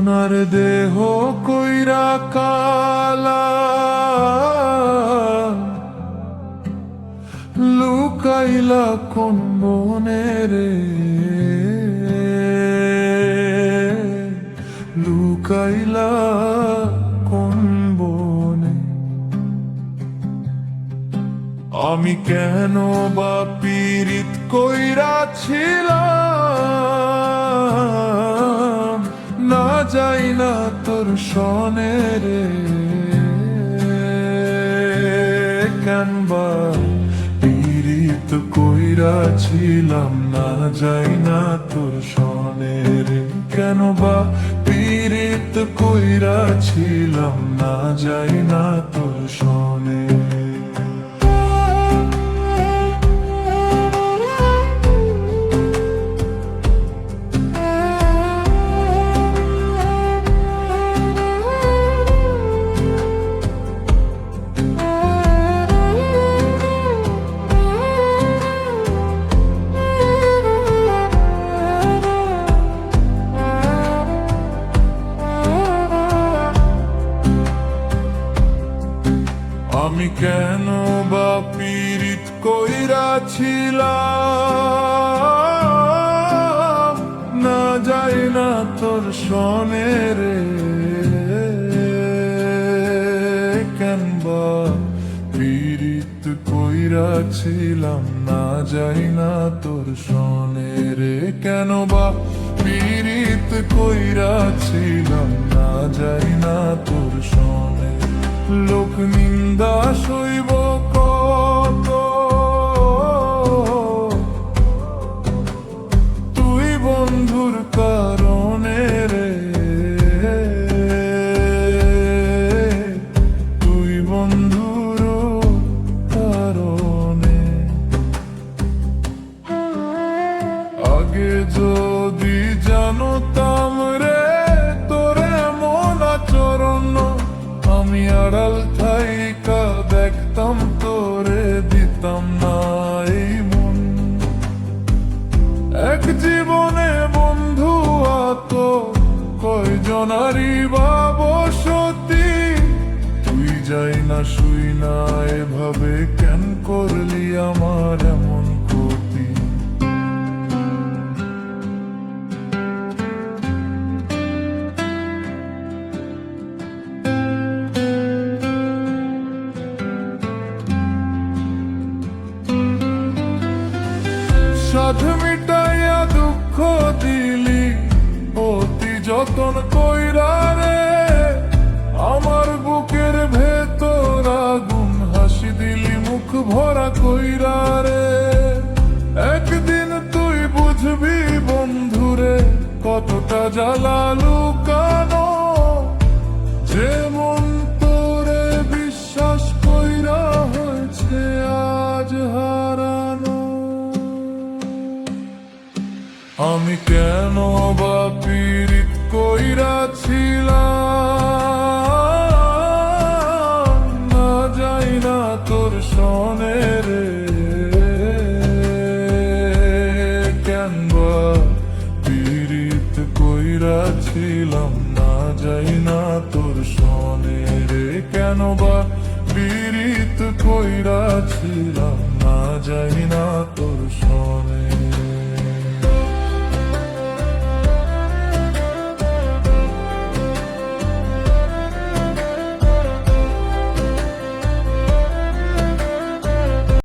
সোনার দেহ কইরা কালা লুকাইলা কোন বনে রে, লুকাইলা কোন বনে। আমি কেন বা পীড়িত কইরাছিলাম, না যাই না তোর সনে রে, কেন বা পীড়িত কইরাছিলাম, না যাই না তোর সনে রে, কেন বা পীড়িত কইরাছিলাম, না যাই না তোর সনে। আমি কেন বা পীড়িত কইরাছিলাম, না যাই না তোর সনে রে, কেন বা পীড়িত কইরাছিলাম, না যাই না তোর সনে রে, কেন বা পীড়িত কইরাছিলাম, না যাই না তোর সনে। লোক নিন্দা সইব কত, তুই বন্ধুর কারণে রে, তুই বন্ধুর কারণে। আগে যদি জানতাম রে তোর এমন আচরণ, আমি আড়াল থাইকা দেখতাম তোরে, দিতাম না এই মন। এক জীবনে বন্ধু আত কয়জনারি বা বসতি, তুই যাই না শুই না এভাবে কেন করলি আমার এমন ক্ষতি। সাধ মিটাইয়া দুঃখ দিলি অতি যতন কইরা রে, আমার বুকের ভেতর আগুন হাসি দিলি মুখ ভরা কইরা রে। একদিন তুই বুঝবি বন্ধুরে কতটা জ্বালা লুকানো, যেমন তোরে বিশ্বাস কইরা হয়েছে আজ হারানো। আমি কেন বা পীড়িত কইরাছিলাম, না যাই না তোর সনে রে, কেন বা পীড়িত কইরাছিলাম, না যাই না তোর সনে রে, কেন বা পীড়িত